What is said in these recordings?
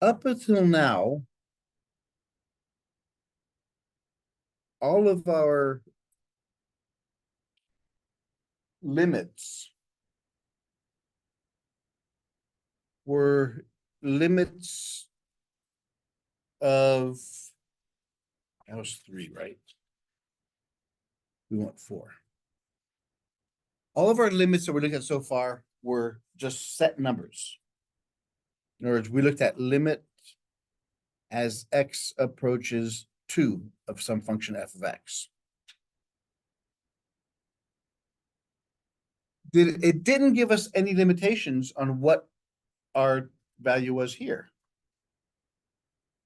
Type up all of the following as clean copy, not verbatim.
Up until now, all of our limits were limits of, that was 3, right? We want 4. All of our limits that we're looking at so far were just set numbers. In other words, we looked at limit as x approaches 2 of some function f of x. It didn't give us any limitations on what our value was here.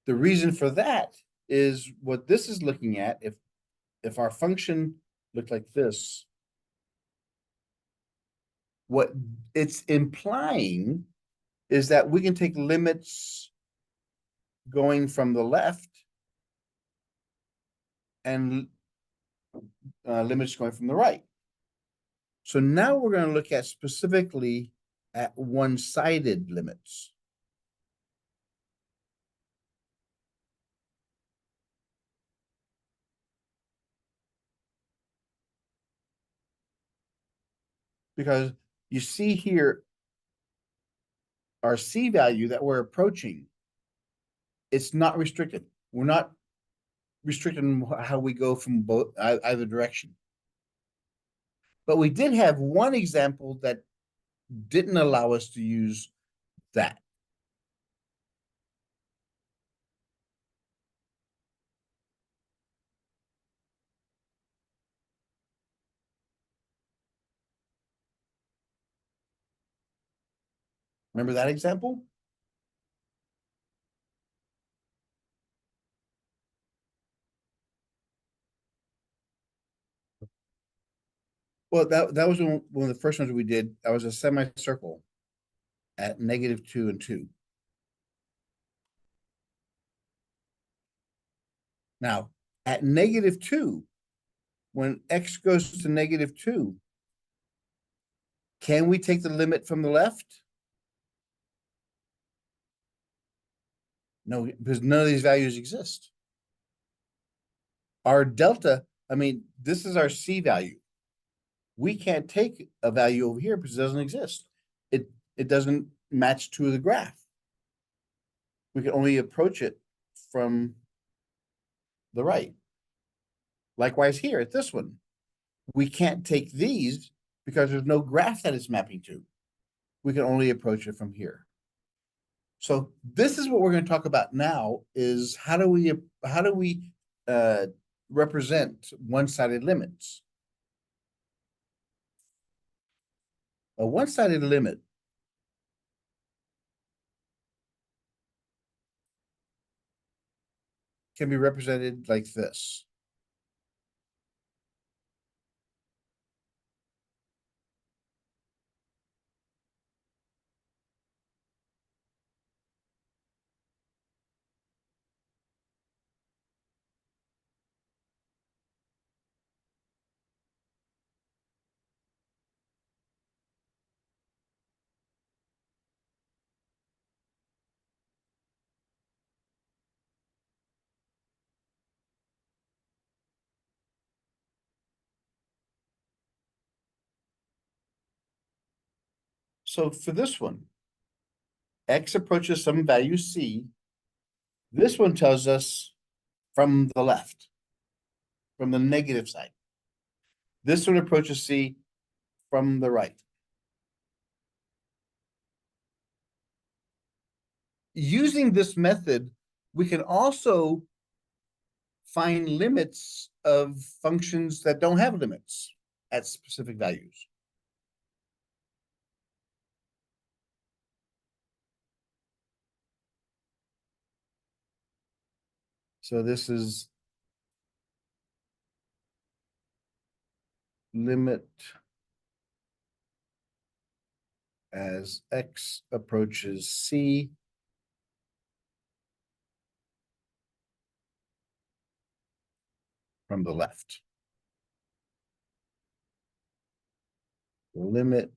The reason for that is what this is looking at. If our function looked like this, what it's implying is that we can take limits going from the left and limits going from the right. So now we're going to look at specifically at one-sided limits. Because you see here, our C value that we're approaching, it's not restricted. We're not restricted in how we go from both either direction. But we did have one example that didn't allow us to use that. Remember that example? Well, that was one of the first ones we did. That was a semicircle at -2 and 2. Now, at -2, when x goes to -2, can we take the limit from the left? No, because none of these values exist. Our delta, I mean, this is our C value. We can't take a value over here because it doesn't exist. It doesn't match to the graph. We can only approach it from the right. Likewise here at this one, we can't take these because there's no graph that it's mapping to. We can only approach it from here. So this is what we're going to talk about now is how do we represent one-sided limits? A one-sided limit can be represented like this. So for this one, x approaches some value c. This one tells us from the left, from the negative side. This one approaches c from the right. Using this method, we can also find limits of functions that don't have limits at specific values. So this is limit as x approaches c from the left. Limit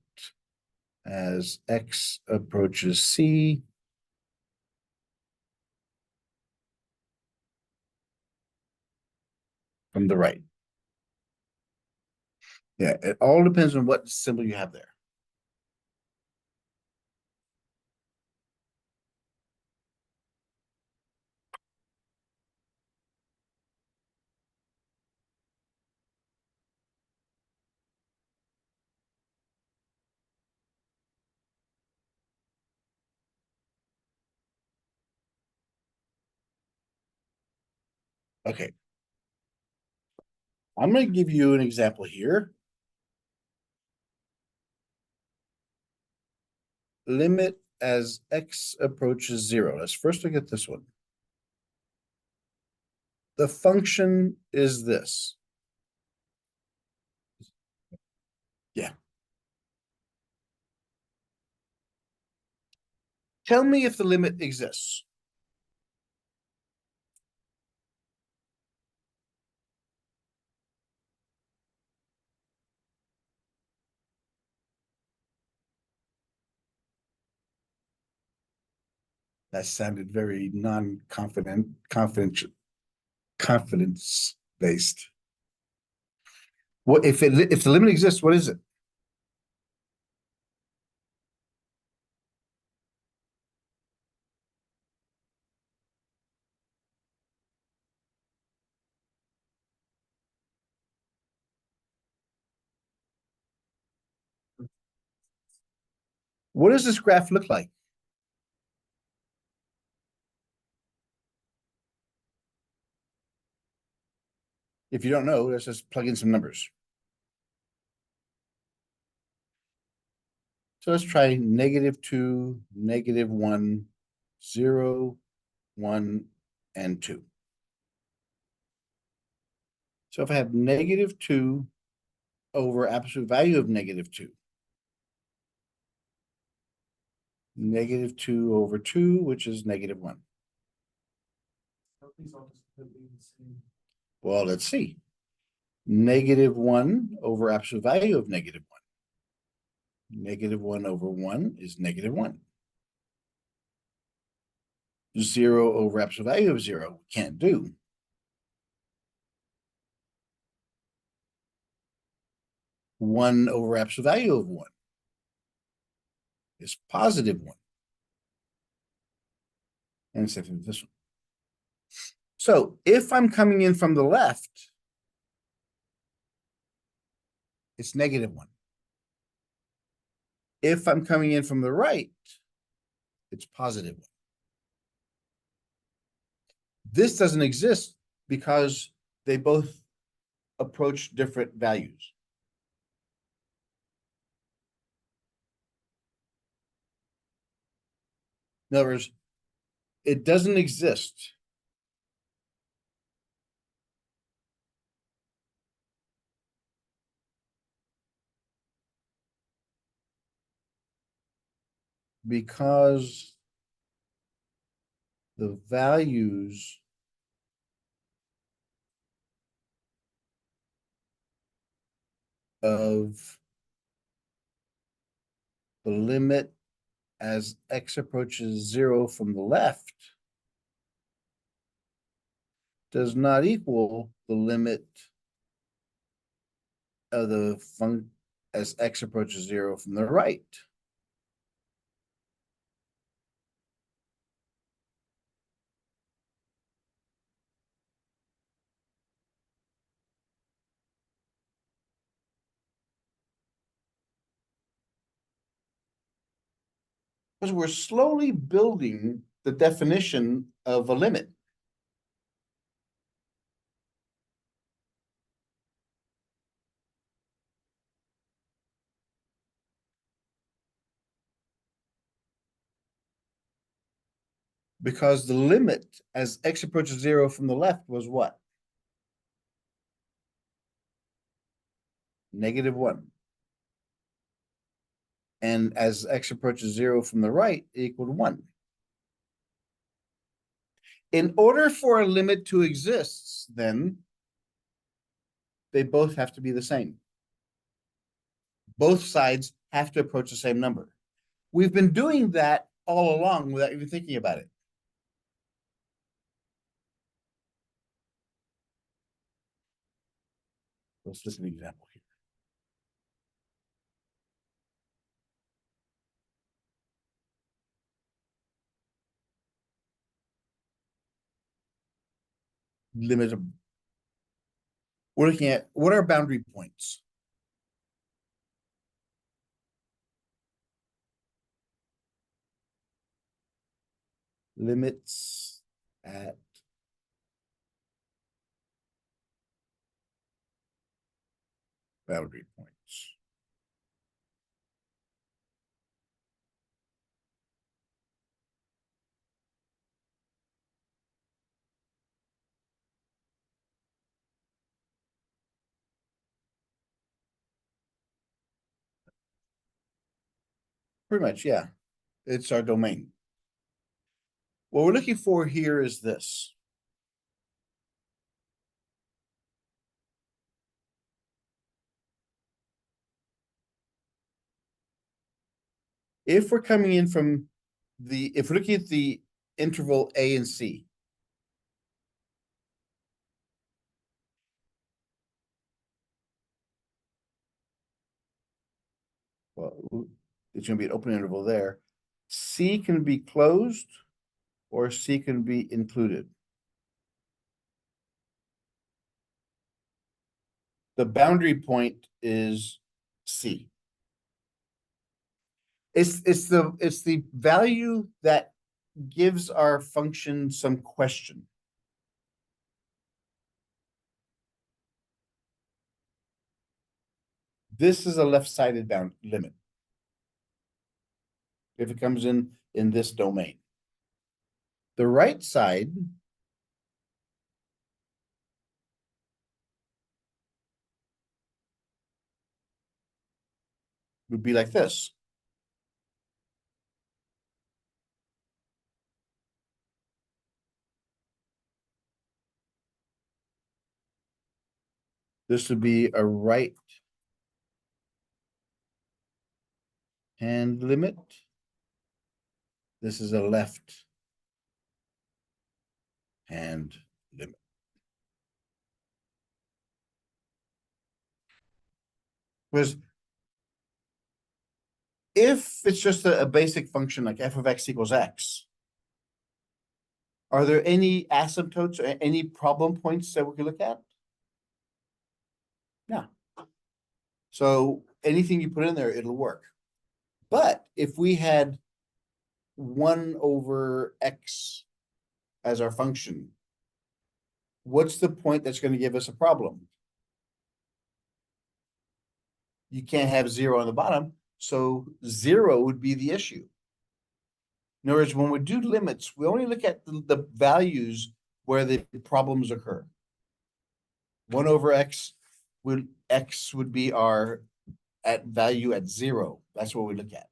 as x approaches c from the right. Yeah, it all depends on what symbol you have there. Okay. I'm going to give you an example here. Limit as x approaches 0. Let's first look at this one. The function is this. Yeah. Tell me if the limit exists. That sounded very confidence based. What if the limit exists, what is it? What does this graph look like? If you don't know, let's just plug in some numbers. So let's try -2, -1, 0, 1, and 2. So if I have -2 over absolute value of -2, -2 over 2, which is -1. Well, let's see. -1 over absolute value of -1. -1 over 1 is -1. 0 over absolute value of 0, we can't do. 1 over absolute value of 1 is +1. And same thing with this one. So if I'm coming in from the left, it's -1. If I'm coming in from the right, it's +1. This doesn't exist because they both approach different values. In other words, it doesn't exist because the values of the limit as x approaches 0 from the left does not equal the limit of the function as x approaches 0 from the right. Because we're slowly building the definition of a limit. Because the limit as x approaches 0 from the left was what? -1. And as x approaches 0 from the right, it equaled 1. In order for a limit to exist, then they both have to be the same. Both sides have to approach the same number. We've been doing that all along without even thinking about it. Let's look at an example here. Limit of, we're looking at what are boundary points? Limits at boundary points. Pretty much, yeah. It's our domain. What we're looking for here is this. If we're coming in from if we're looking at the interval A and C, well, it's gonna be an open interval there. C can be closed or C can be included. The boundary point is C. It's the value that gives our function some question. This is a left-sided bound limit. If it comes in this domain. The right side would be like this. This would be a right hand limit. This is a left hand limit. Whereas if it's just a basic function like f of x equals x, are there any asymptotes or any problem points that we can look at? No. So anything you put in there, it'll work. But if we had 1 over x as our function, what's the point that's going to give us a problem? You can't have 0 on the bottom, so 0 would be the issue. In other words, when we do limits, we only look at the values where the problems occur. 1 over x would be our at value at 0. That's what we look at.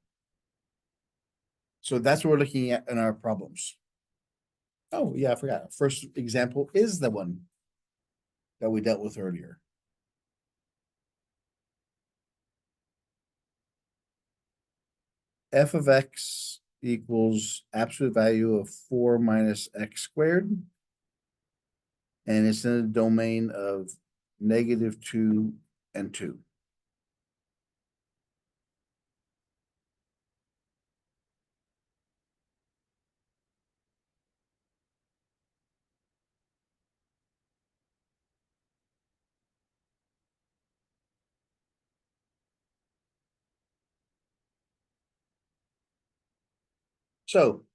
So that's what we're looking at in our problems. Oh, yeah, I forgot. First example is the one that we dealt with earlier. F of x equals absolute value of 4 minus x squared. And it's in the domain of -2 and 2. So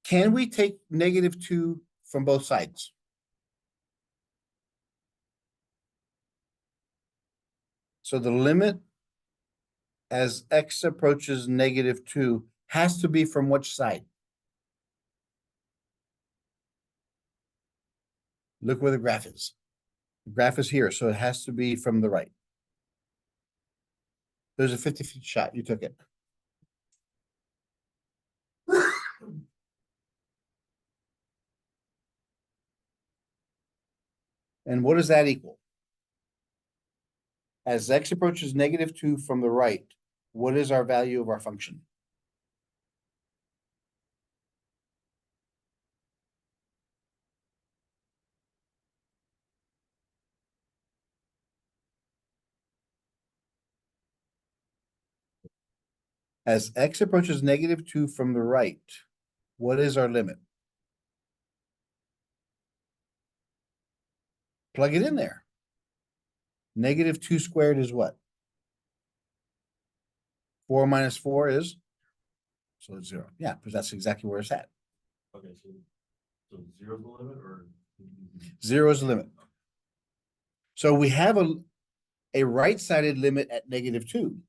can we take -2 from both sides? So the limit as x approaches -2 has to be from which side? Look where the graph is. The graph is here, so it has to be from the right. There's a 50-50 shot. You took it. And what does that equal? As x approaches -2 from the right, what is our value of our function? As x approaches -2 from the right, what is our limit? Plug it in there. -2 squared is what? 4 minus 4 is? So it's 0. Yeah, because that's exactly where it's at. Okay, so zero's the limit or? 0 is the limit. So we have a right-sided limit at -2.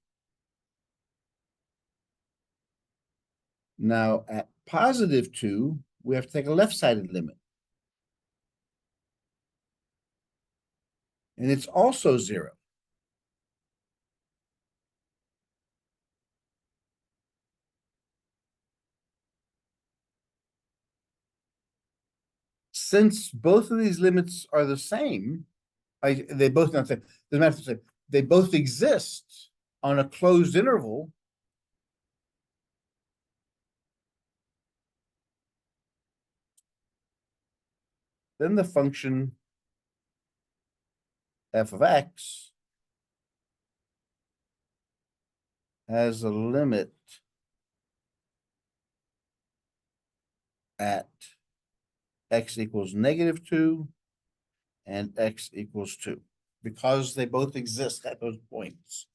Now at +2, we have to take a left-sided limit. And it's also 0. Since both of these limits are the same, they both not the same, doesn't matter if they both exist on a closed interval. Then the function f of x has a limit at x equals -2 and x equals 2, because they both exist at those points.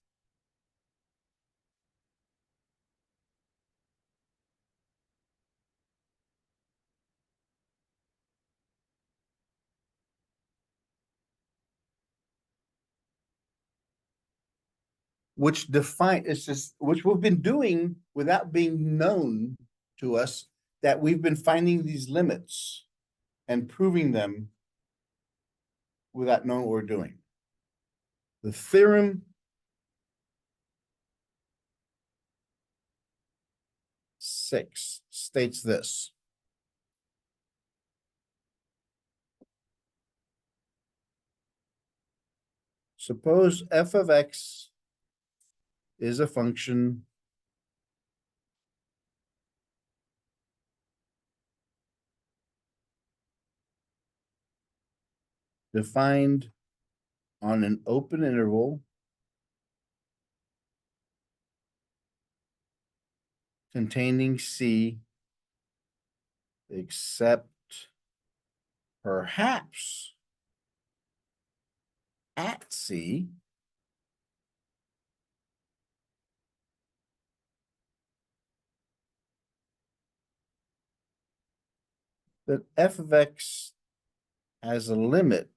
Which define, it's just, which we've been doing without being known to us, that we've been finding these limits and proving them without knowing what we're doing. The theorem 6 states this. Suppose f of x is a function defined on an open interval containing C, except perhaps at C, that f of x has a limit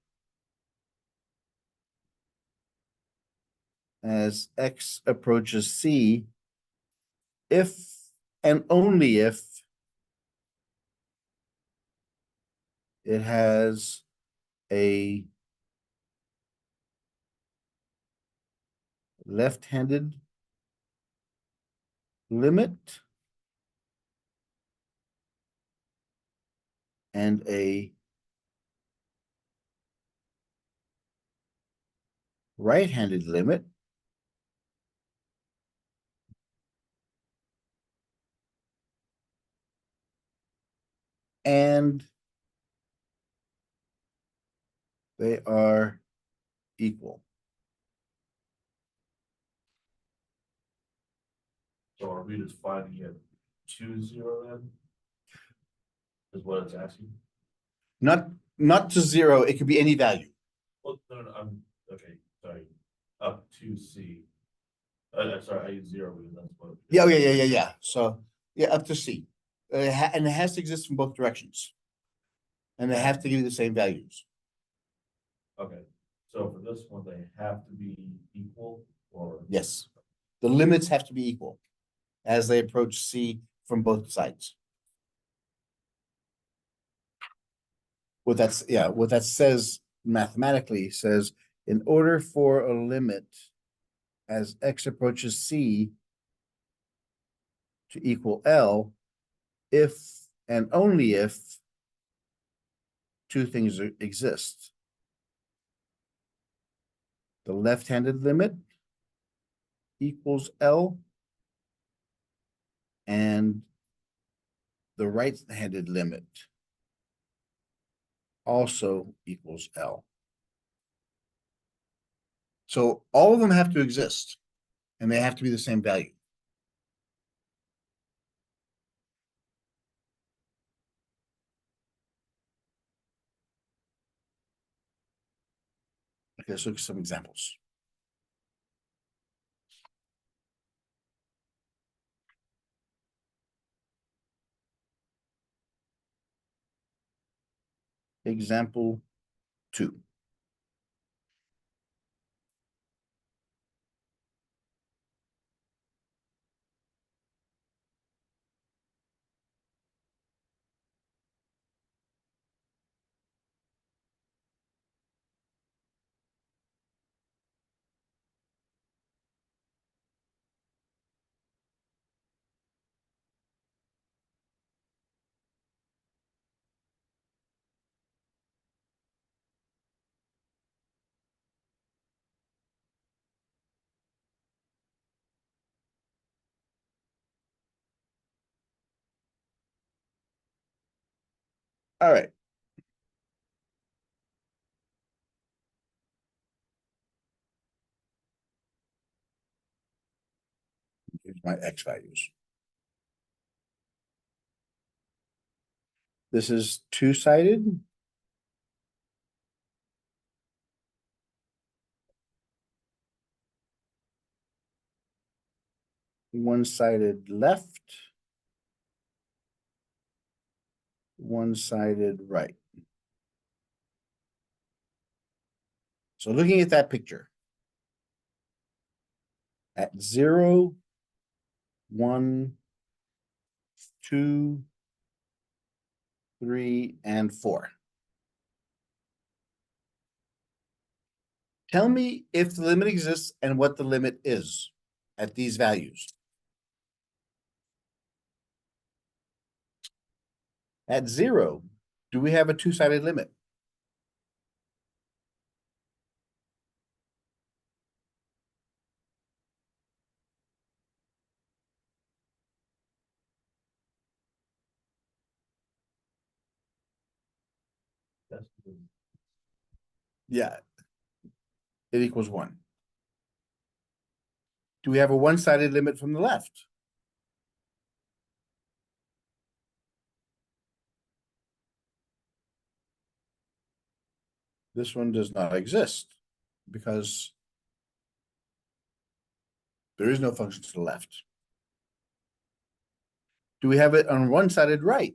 as x approaches C if and only if it has a left-handed limit and a right-handed limit, and they are equal. So are we just finding it 2-0 then? Is what it's asking? Not to 0, it could be any value. Well, no, I'm, okay, sorry, up to C. I'm sorry, I use 0 because that's what. Yeah. So, yeah, up to C. And it has to exist in both directions. And they have to give you the same values. Okay, so for this one, they have to be equal or? Yes. The limits have to be equal as they approach C from both sides. What that says mathematically says, in order for a limit as x approaches C to equal L, if and only if two things exist. The left-handed limit equals L, and the right-handed limit also equals L. So all of them have to exist, and they have to be the same value. Okay, let's look at some examples. Example 2. All right. Here's my X values. This is two-sided. One-sided left. One-sided right. So looking at that picture. At 0, 1, 2, 3, and 4. Tell me if the limit exists and what the limit is at these values. At 0, do we have a two-sided limit? That's the- Yeah. It equals 1. Do we have a one-sided limit from the left? This one does not exist because there is no function to the left. Do we have it on one-sided right?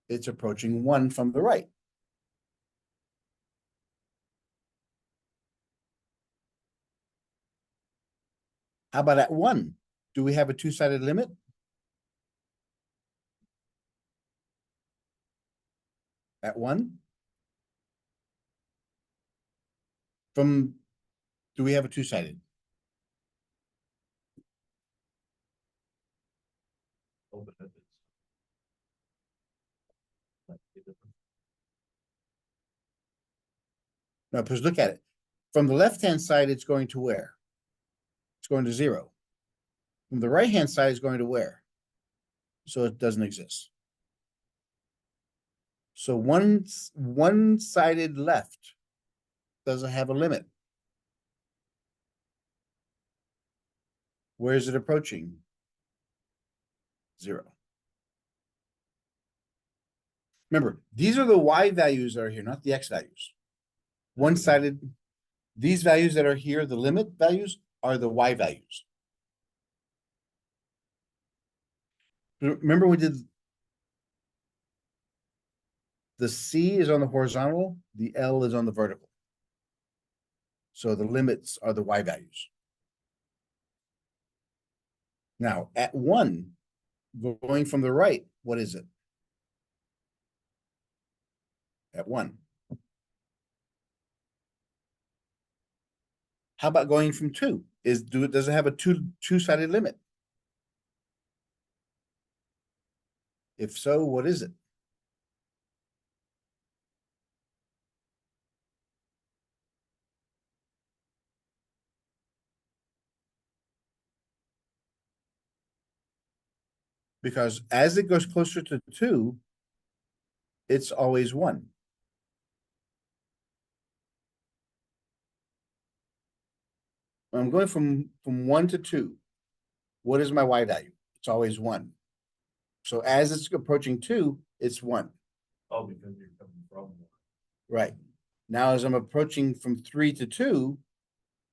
It's approaching 1 from the right. How about at 1? Do we have a two-sided limit? At 1? Do we have a two-sided? open-ended. Might be different. No, because look at it. From the left-hand side, it's going to where? It's going to 0. From the right-hand side, it's going to where? So it doesn't exist. So one-sided left doesn't have a limit. Where is it approaching? 0. Remember, these are the Y values that are here, not the X values. One-sided, these values that are here, the limit values, are the Y values. Remember we did the C is on the horizontal, the L is on the vertical. So the limits are the Y values. Now, at 1, going from the right, what is it? At 1. How about going from 2? Does it have a two-sided limit? If so, what is it? Because as it goes closer to 2, it's always 1. I'm going from 1 to 2. What is my Y value? It's always 1. So as it's approaching 2, it's 1. Oh, because you're coming from one. Right. Now, as I'm approaching from 3 to 2,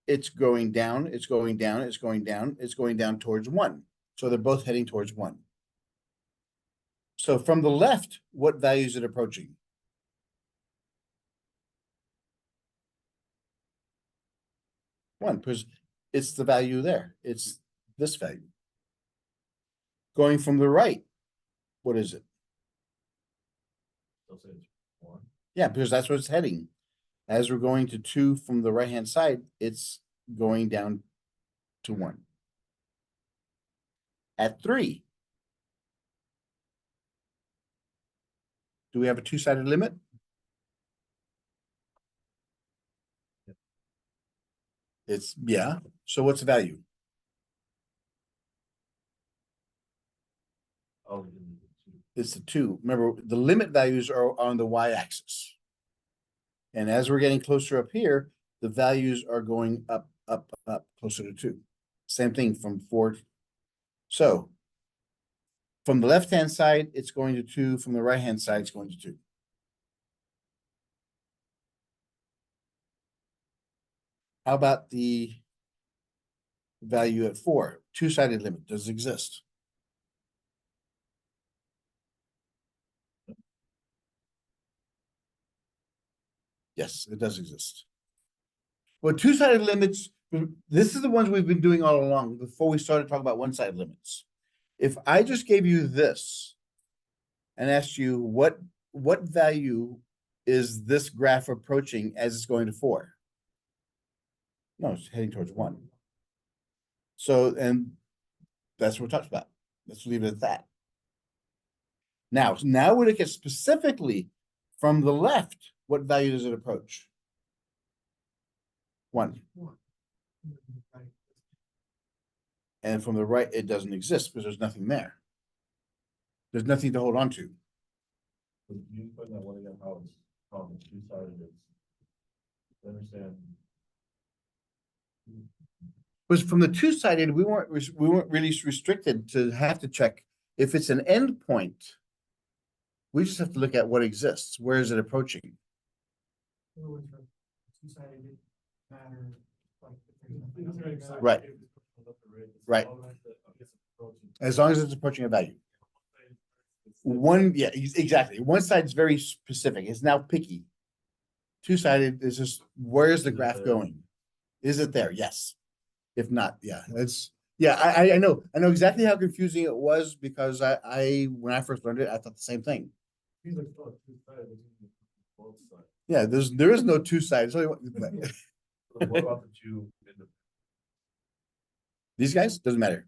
it's going down, it's going down, it's going down, it's going down towards 1. So they're both heading towards 1. So from the left, what value is it approaching? One, because it's the value there. It's this value. Going from the right, what is it? Still say it's 1. Yeah, because that's where it's heading. As we're going to 2 from the right-hand side, it's going down to 1. At 3, do we have a two-sided limit? It's, yeah. So what's the value? Oh, we didn't do 2. It's the 2. Remember, the limit values are on the y-axis. And as we're getting closer up here, the values are going up, up, up, closer to 2. Same thing from 4. So from the left-hand side, it's going to 2. From the right-hand side, it's going to 2. How about the value at 4? Two-sided limit, does it exist? Yes, it does exist. Well, two-sided limits, this is the ones we've been doing all along before we started talking about one-sided limits. If I just gave you this and asked you what value is this graph approaching as it's going to 4? No, it's heading towards 1. So, and that's what we're talking about. Let's leave it at that. Now we look at specifically from the left, what value does it approach? 1. And from the right, it doesn't exist because there's nothing there. There's nothing to hold on to. But you put that one again, how it's 2-sided is. I understand. Because from the two-sided, we weren't really restricted to have to check if it's an endpoint. We just have to look at what exists. Where is it approaching? Right. Right. As long as it's approaching a value. One, yeah, exactly. One side's very specific. It's now picky. Two-sided is just, where's the graph going? Is it there? Yes. If not, yeah, I know exactly how confusing it was because when I first learned it, I thought the same thing. Yeah, there is no two sides. What about the 2 in the? These guys, doesn't matter.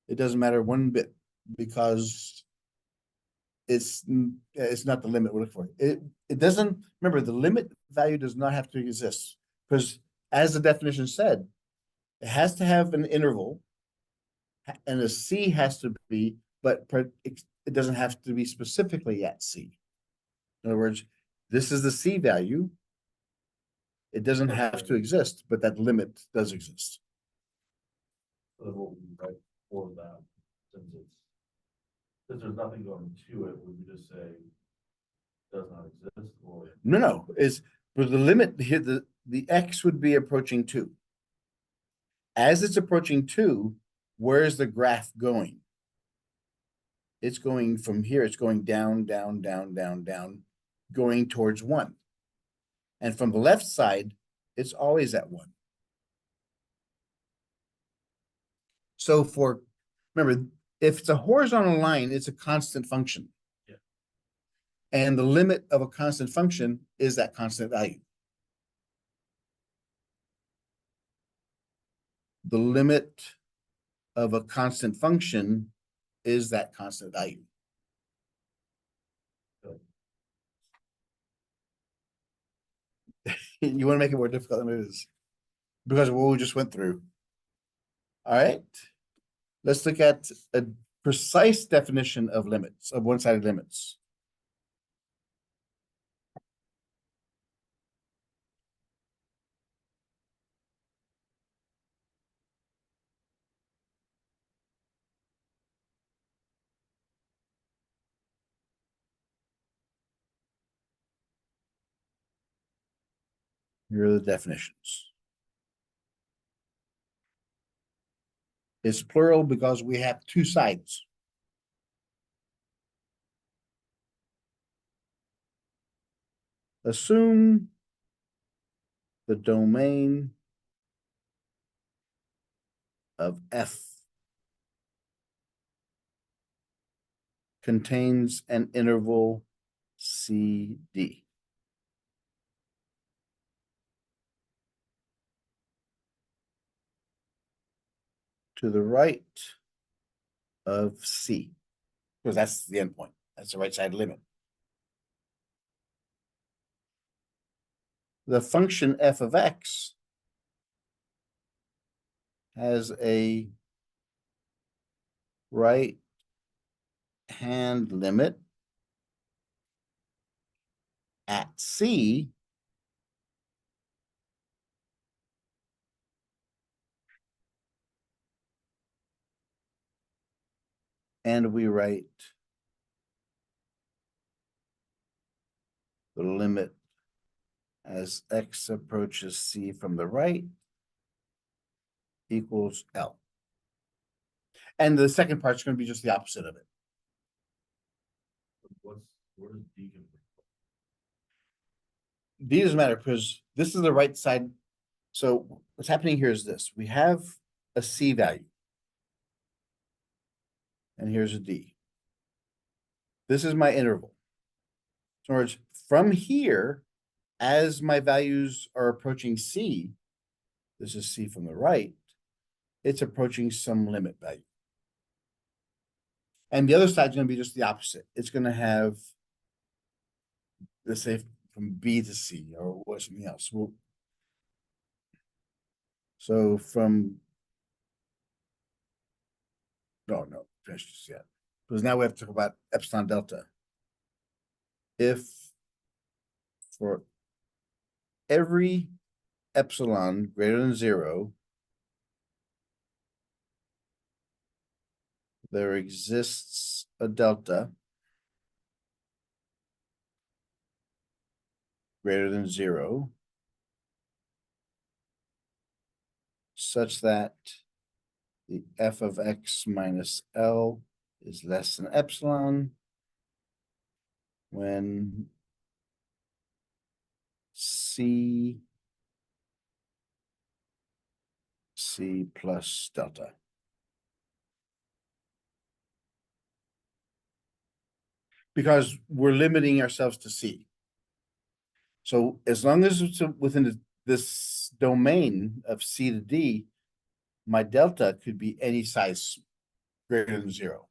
It doesn't matter one bit because it's not the limit we're looking for. It doesn't, remember, the limit value does not have to exist because as the definition said, it has to have an interval and a C has to be, but it doesn't have to be specifically at C. In other words, this is the C value. It doesn't have to exist, but that limit does exist. So what would we write for that, since there's nothing going to it, would we just say does not exist, or? No, but the limit here, the X would be approaching 2. As it's approaching 2, where is the graph going? It's going from here, it's going down, down, down, down, down, going towards 1. And from the left side, it's always at 1. So remember, if it's a horizontal line, it's a constant function. Yeah. And the limit of a constant function is that constant value. The limit of a constant function is that constant value. You want to make it more difficult than it is because of what we just went through. All right. Let's look at a precise definition of limits, of one-sided limits. Here are the definitions. It's plural because we have two sides. Assume the domain of F contains an interval CD. To the right of C, because that's the endpoint. That's the right side limit. The function f of x has a right hand limit at C and we write the limit as x approaches C from the right equals L. And the second part's going to be just the opposite of it. Where does D come from? D doesn't matter because this is the right side. So what's happening here is this. We have a C value. And here's a D. This is my interval. In other words, from here, as my values are approaching C, this is C from the right, it's approaching some limit value. And the other side is going to be just the opposite. It's going to have, let's say, from B to C or something else. So from, no, finish this yet. Because now we have to talk about epsilon delta. If for every epsilon greater than 0, there exists a delta greater than 0 such that the f of x minus L is less than epsilon when C plus delta. Because we're limiting ourselves to C. So as long as it's within this domain of C to D, my delta could be any size greater than 0.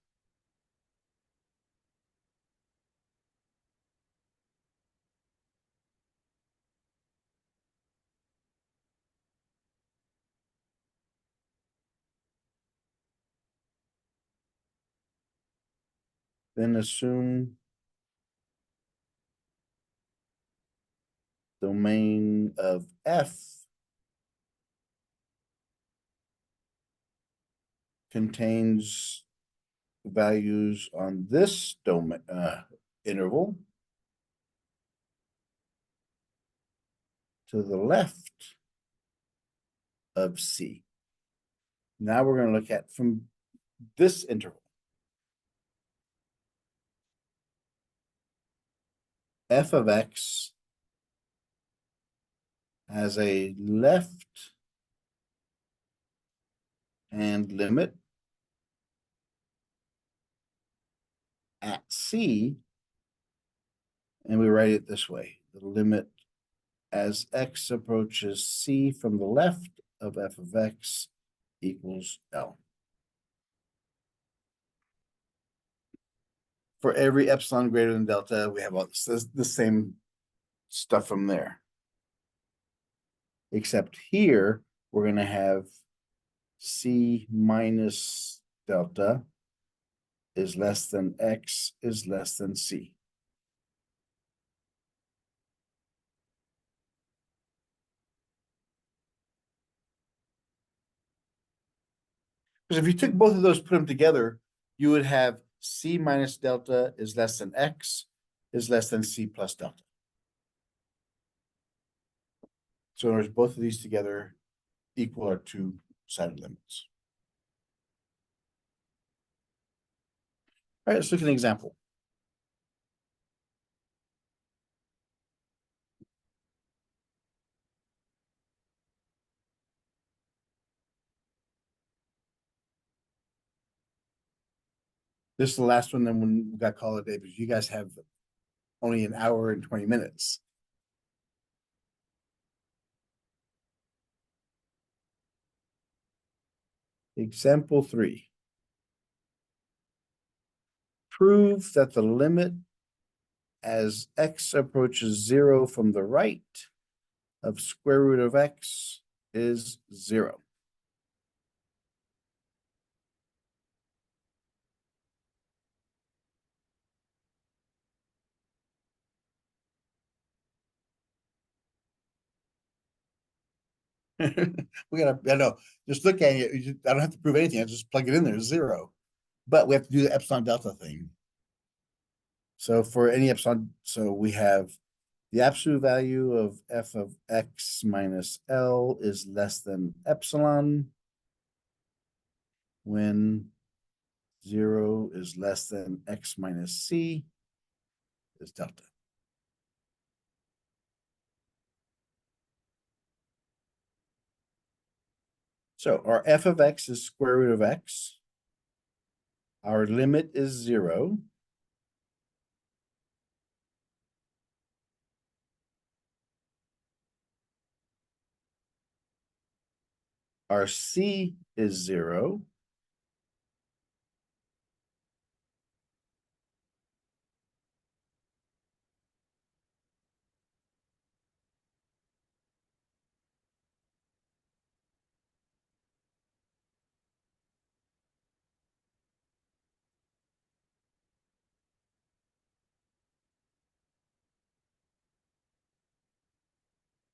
Then assume domain of F contains values on this domain interval to the left of C. Now we're going to look at from this interval. F of x has a left hand limit at C, and we write it this way: the limit as x approaches C from the left of f of x equals L. For every epsilon greater than delta, we have all the same stuff from there. Except here, we're going to have C minus delta is less than x is less than C. Because if you took both of those, put them together, you would have C minus delta is less than x is less than C plus delta. So there's both of these together equal our two-sided limits. All right, let's look at an example. This is the last one, then when we got called a day, because you guys have only an hour and 20 minutes. Example 3. Prove that the limit as x approaches 0 from the right of square root of x is 0. We gotta, I know, just look at it. I don't have to prove anything. I just plug it in there, 0. But we have to do the epsilon delta thing. So for any epsilon, so we have the absolute value of f of x minus L is less than epsilon when 0 is less than x minus c is delta. So our f of x is square root of x. Our limit is 0. Our c is 0.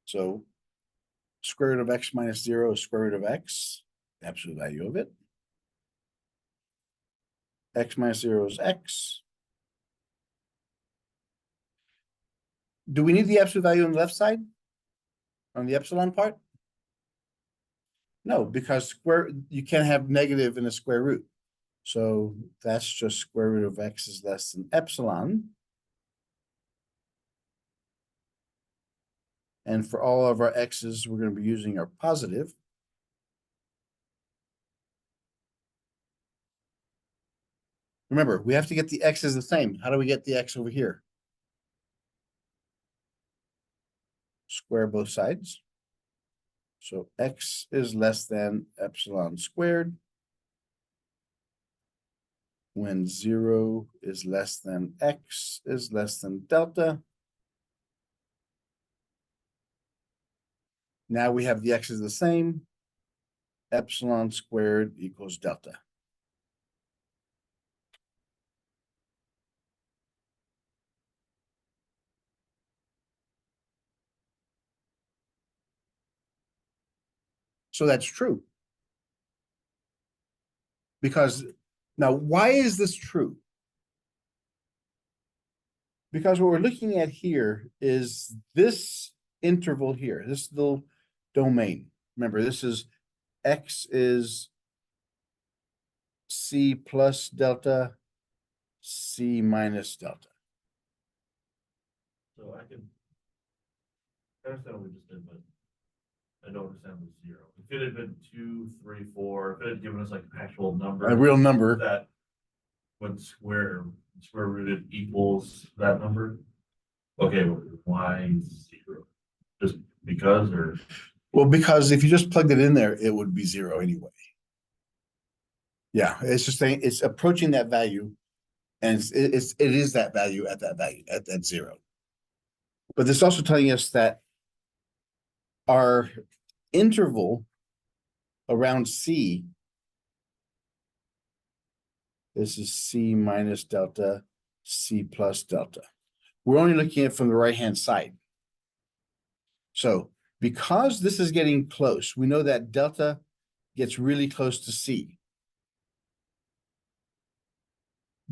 So square root of x minus 0 is square root of x, the absolute value of it. X minus 0 is x. Do we need the absolute value on the left side? On the epsilon part? No, because you can't have negative in a square root. So that's just square root of x is less than epsilon. And for all of our x's, we're going to be using our positive. Remember, we have to get the x's the same. How do we get the x over here? Square both sides. So x is less than epsilon squared when 0 is less than x is less than delta. Now we have the x's the same. Epsilon squared equals delta. So that's true. Because now, why is this true? Because what we're looking at here is this interval here, this little domain. Remember, this is x is c plus delta, c minus delta. So I can. I understand what we just did, but I don't understand the 0. If it had been 2, 3, 4, if it had given us like an actual number. A real number. That when square rooted equals that number. Okay, why 0? Just because, or? Well, because if you just plugged it in there, it would be 0 anyway. Yeah, it's just saying it's approaching that value, and it is that value at that 0. But this is also telling us that our interval around c, this is c minus delta, c plus delta. We're only looking at it from the right-hand side. So because this is getting close, we know that delta gets really close to c.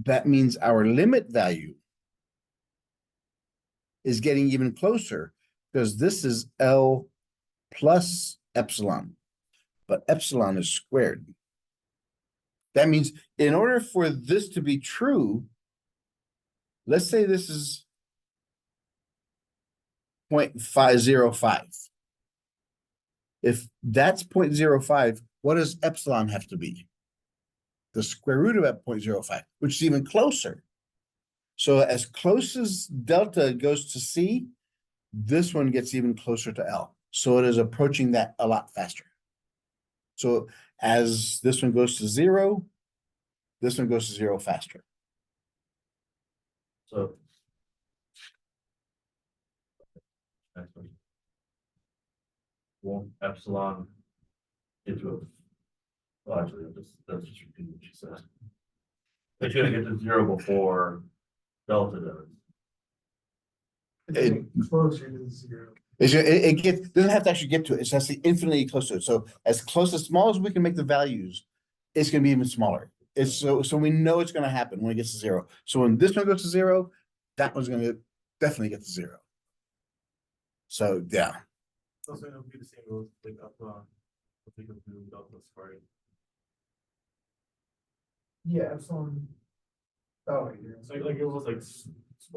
That means our limit value is getting even closer because this is L plus epsilon, but epsilon is squared. That means in order for this to be true, let's say this is 0.505. If that's 0.05, what does epsilon have to be? The square root of 0.05, which is even closer. So as close as delta goes to C, this one gets even closer to L. So it is approaching that a lot faster. So as this one goes to 0, this one goes to 0 faster. So. Next one. Won't epsilon into a, well, actually, that's just repeating what you said. It's gonna get to 0 before delta does. It- Closer to 0. It gets, doesn't have to actually get to it. It's actually infinitely close to it. So as close, as small as we can make the values, it's gonna be even smaller. It's so we know it's gonna happen when it gets to 0. So when this one goes to 0, that one's gonna definitely get to 0. So yeah, Also, it'll be the same rules, like epsilon, if they go through delta squared. Yeah, epsilon. Oh, yeah. It's like it was like.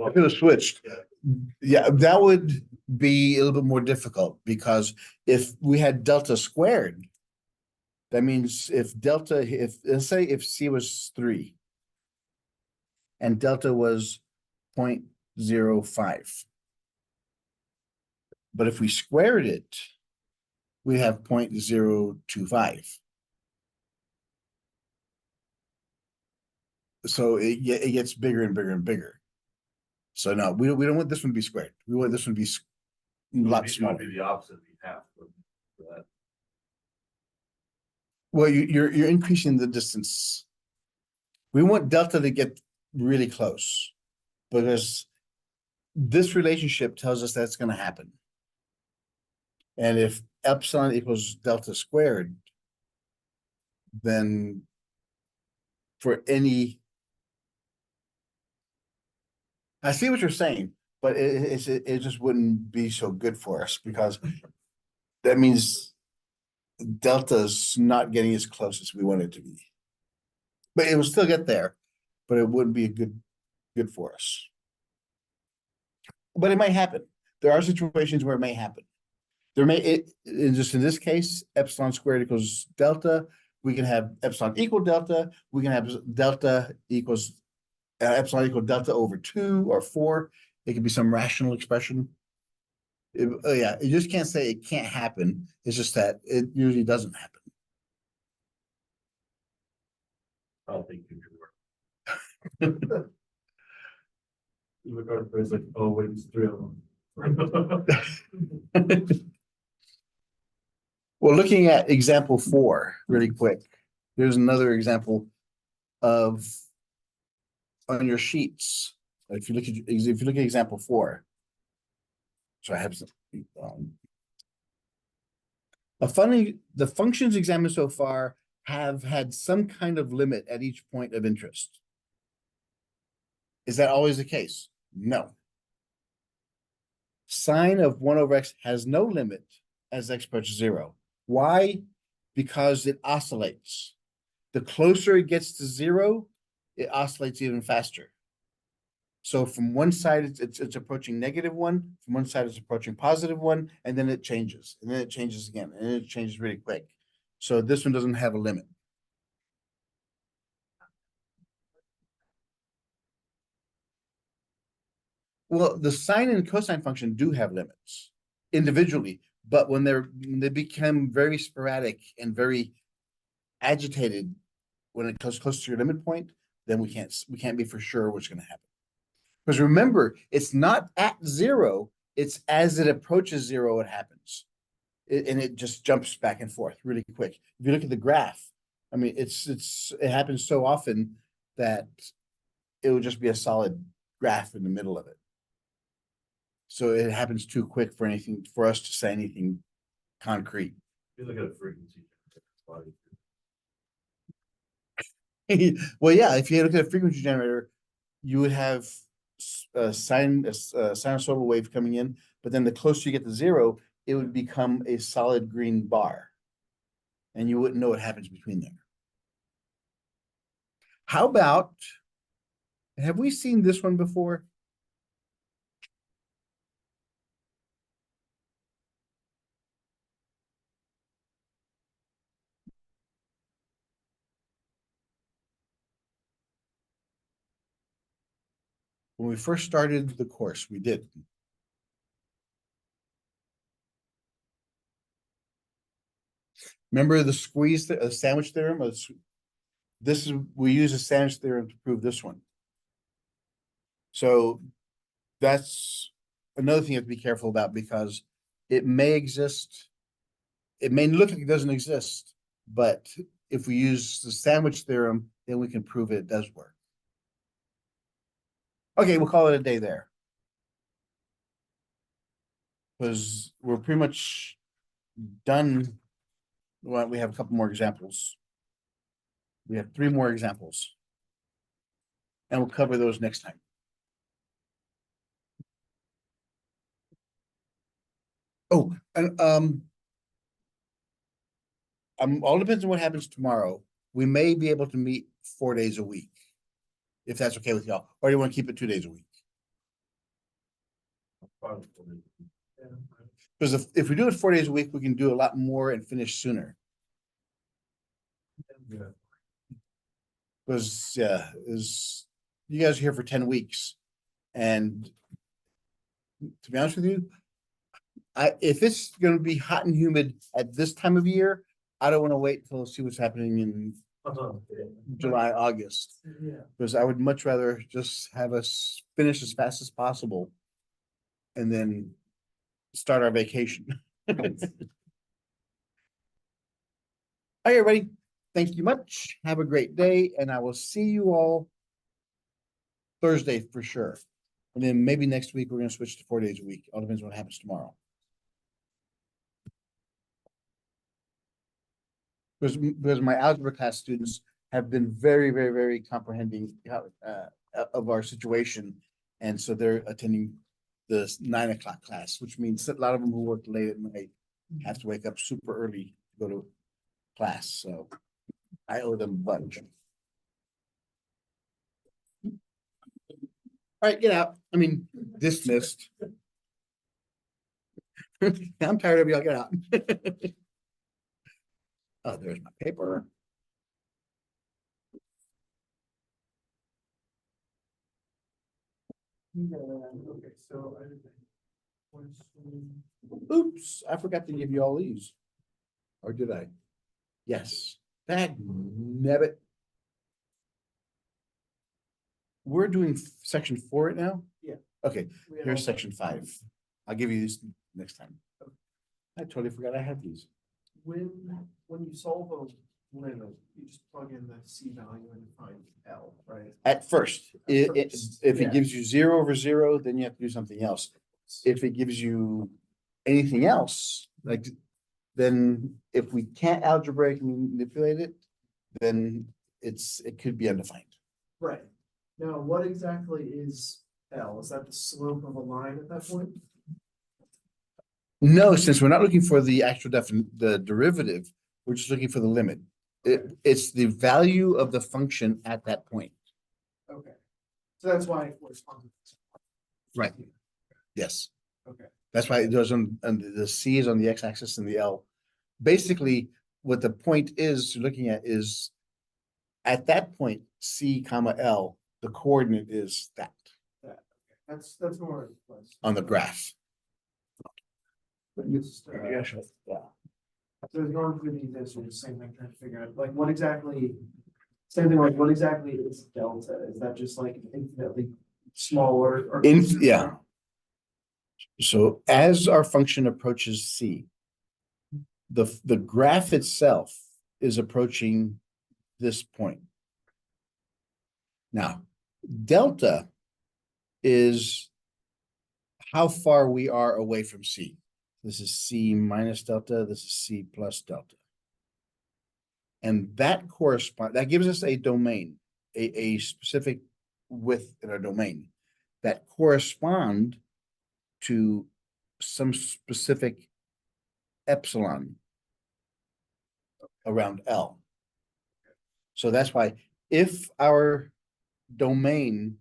if it was switched, Yeah. yeah, that would be a little bit more difficult because if we had delta squared, that means if delta, if let's say if C was 3 and delta was 0.05. But if we squared it, we have 0.025. So it gets bigger and bigger and bigger. So no, we don't want this one to be squared. We want this one to be a lot It smaller. would be the opposite, it'd be half for that. Well, you're increasing the distance. We want delta to get really close because this relationship tells us that's going to happen. And if epsilon equals delta squared, then for any, I see what you're saying, but it just wouldn't be so good for us because that means delta's not getting as close as we want it to be. But it will still get there, but it wouldn't be good for us. But it might happen. There are situations where it may happen. There may, just in this case, epsilon squared equals delta. We can have epsilon equal delta. We can have delta equals epsilon equal delta over 2 or 4. It could be some rational expression. Yeah, you just can't say it can't happen. It's just that it usually doesn't happen. I don't think future work. You look at it, it's like, oh, wait, it's 3 of them. Well, looking at example 4 really quick, there's another example of on your sheets. If you look at example 4. So I have some. The functions examined so far have had some kind of limit at each point of interest. Is that always the case? No. Sine of 1 over x has no limit as x approaches 0. Why? Because it oscillates. The closer it gets to 0, it oscillates even faster. So from one side, it's approaching -1, from one side it's approaching +1, and then it changes, and then it changes again, and it changes really quick. So this one doesn't have a limit. Well, the sine and cosine function do have limits individually, but when they become very sporadic and very agitated when it comes close to your limit point, then we can't be for sure what's going to happen. Because remember, it's not at 0, it's as it approaches 0, it happens. And it just jumps back and forth really quick. If you look at the graph, I mean, it happens so often that it would just be a solid graph in the middle of it. So it happens too quick for us to say anything concrete. You look at a frequency. Well, yeah, if you look at a frequency generator, you would have a sinusoidal wave coming in, but then the closer you get to 0, it would become a solid green bar. And you wouldn't know what happens between there. How about, have we seen this one before? When we first started the course, we did. Remember the squeeze, the sandwich theorem? This is, we use a sandwich theorem to prove this one. So that's another thing you have to be careful about because it may exist. It may look like it doesn't exist, but if we use the sandwich theorem, then we can prove it does work. Okay, we'll call it a day there. Because we're pretty much done. Well, we have a couple more examples. We have 3 more examples. And we'll cover those next time. Oh, and all depends on what happens tomorrow. We may be able to meet 4 days a week. If that's okay with y'all, or do you want to keep it 2 days a week? Probably. Yeah. Because if we do it 4 days a week, we can do a lot more and finish sooner. Yeah. Because, yeah, you guys are here for 10 weeks. And to be honest with you, if it's gonna be hot and humid at this time of year, I don't want to wait till see what's happening in July, August. Yeah. Because I would much rather just have us finish as fast as possible. And then start our vacation. All right, everybody. Thank you much. Have a great day, and I will see you all Thursday for sure. And then maybe next week, we're gonna switch to 4 days a week. All depends on what happens tomorrow. Because my algebra class students have been very, very, very comprehending of our situation. And so they're attending the 9 o'clock class, which means a lot of them who work late at night have to wake up super early to go to class. So I owe them a bunch. All right, get out. I mean, dismissed. I'm tired of y'all. Get out. Oh, there's my paper. Yeah, okay, so I. Oops, I forgot to give you all these. Or did I? Yes. Dagnabbit. We're doing section 4 right now? Yeah. Okay, here's section 5. I'll give you these next time. I totally forgot I had these. When you solve a limit, you just plug in the C value and find L, right? At first, first, if yeah. it gives you 0 over 0, then you have to do something else. If it gives you anything else, like, then if we can't algebraically manipulate it, then it could be undefined. Right. Now, what exactly is L? Is that the slope of a line at that point? No, since we're not looking for the actual the derivative, we're just looking for the limit. It's the value of the function at that point. Okay. So that's why it corresponds. Right. Yes. Okay. That's why it goes on the C is on the x-axis and the L. Basically, what the point is you're looking at is at that point, C comma L, the coordinate is that That's more. on the graph. Just, Yeah. So in order for these answers, the same thing, trying to figure out, like, what exactly, same thing, like, what exactly is delta? Is that just like infinitely smaller or? Yeah. So as our function approaches C, the graph itself is approaching this point. Now, delta is how far we are away from C. This is C minus delta, this is C plus delta. And that gives us a domain, a specific width in our domain that correspond to some specific epsilon around L. So that's why if our domain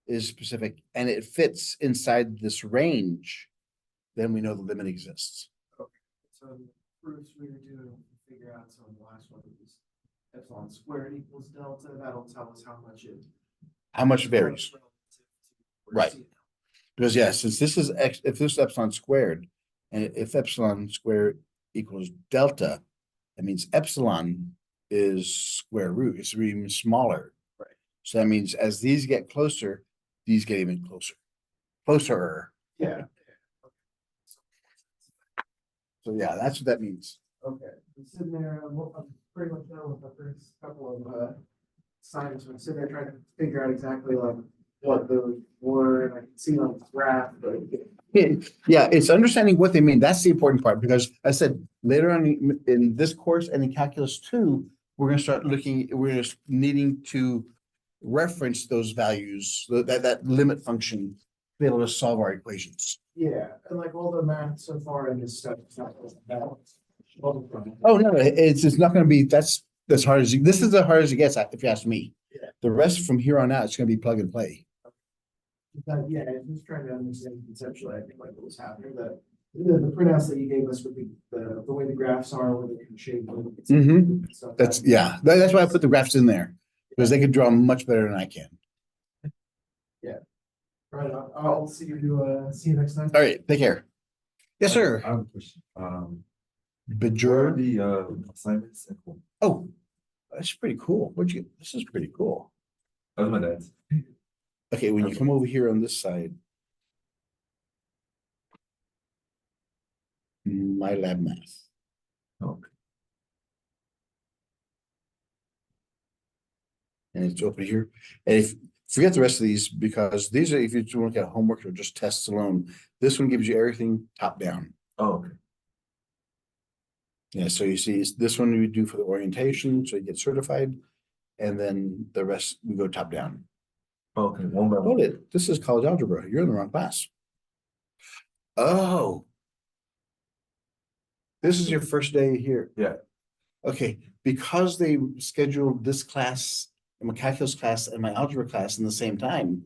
is specific and it fits inside this range, then we know the limit exists. So the proofs we were doing, to figure out, so the last one was epsilon squared equals delta, that'll tell us how much it. How much varies? relative to- Right. Because yeah, since this is X, if this is epsilon squared, and if epsilon squared equals delta, that means epsilon is square root, it's even smaller. Right. So that means as these get closer, these get even closer. Closer. Yeah. So yeah, that's what that means. Okay, I'm sitting there, I'm pretty much done with the first couple of assignments, I'm sitting there trying to figure out exactly like what those were, and I can see on the graph, but. Yeah, it's understanding what they mean. That's the important part, because I said later on in this course and in calculus 2, we're gonna start looking, we're just needing to reference those values, that limit function, to be able to solve our equations. Yeah, and like all the math so far in this stuff. It's not balanced. Oh, no, it's not gonna be, that's as hard as, this is the hardest it gets, if you ask me. Yeah. The rest from here on out, it's gonna be plug and play. But yeah, I'm just trying to understand conceptually, I think like what was happening, the printouts that you gave us would be the way the graphs are, where they can shape. Stuff. That's, yeah, that's why I put the graphs in there, because they could draw much better than I can. Right, I'll see you next time. All right, take care. Yes, sir. I have a question. What are Bajor. the assignments at home? Oh, that's pretty cool. This is pretty cool. That's my dad's. Okay, when you come over here on this side. My lab math. Okay. And it's open here. And if, forget the rest of these, because these are, if you look at homework or just tests alone, this one gives you everything top down. Oh, okay. Yeah, so you see, this one we do for the orientation, so you get certified. And then the rest, we go top down. Okay, one by one. Hold it, this is college algebra. You're in the wrong class. Oh. This is your first day here. Yeah. Okay, because they scheduled this class, my calculus class and my algebra class in the same time.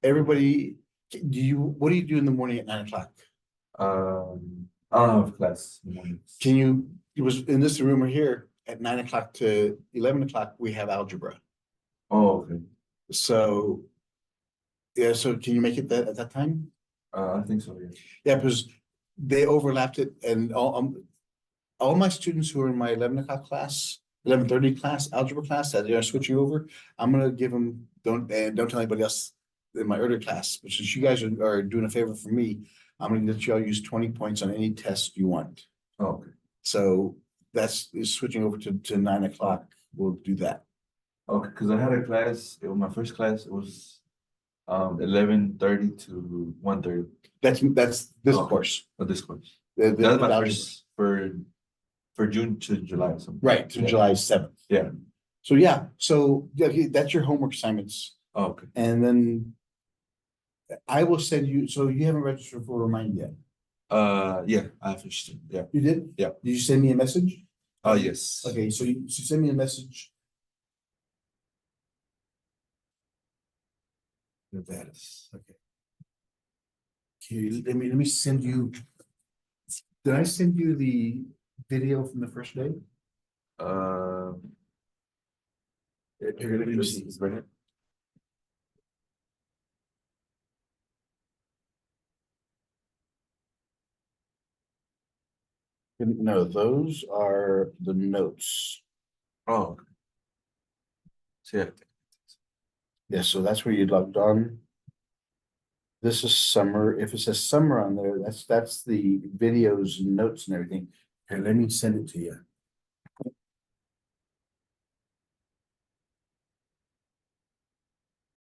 Everybody, what do you do in the morning at 9 o'clock? I don't have class in the mornings. Can you, it was in this room right here, at 9 o'clock to 11 o'clock, we have algebra. Oh, okay. So. Yeah, so can you make it that at that time? I think so, yeah. Yeah, because they overlapped it and all my students who are in my 11 o'clock class, 11:30 class, algebra class, that they're switching over, I'm gonna give them, don't tell anybody else in my earlier class, but since you guys are doing a favor for me, I'm gonna let you all use 20 points on any test you want. Oh, okay. So that's is switching over to 9 o'clock, we'll do that. Okay, because I had a class, it was my first class, it was 11:30 to 1:30 That's this Okay. course. of this course. The That's my algebra. first for June to July. So. Right, to Yeah. July 7th. Yeah. So yeah, so okay, that's your homework assignments. Oh, okay. And then I will send you, so you haven't registered for Remind yet? Yeah, I finished it. Yeah. You did? Yeah. Did you send me a message? Oh, yes. Okay, so you send me a message. That is, okay. Okay, let me send you. Did I send you the video from the first day? Here, let me see. It's right here. No, those are the notes. Oh. Okay. So yeah. Yeah, so that's where you logged on. This is summer. If it says summer on there, that's the videos and notes and everything. Here, let me send it to you.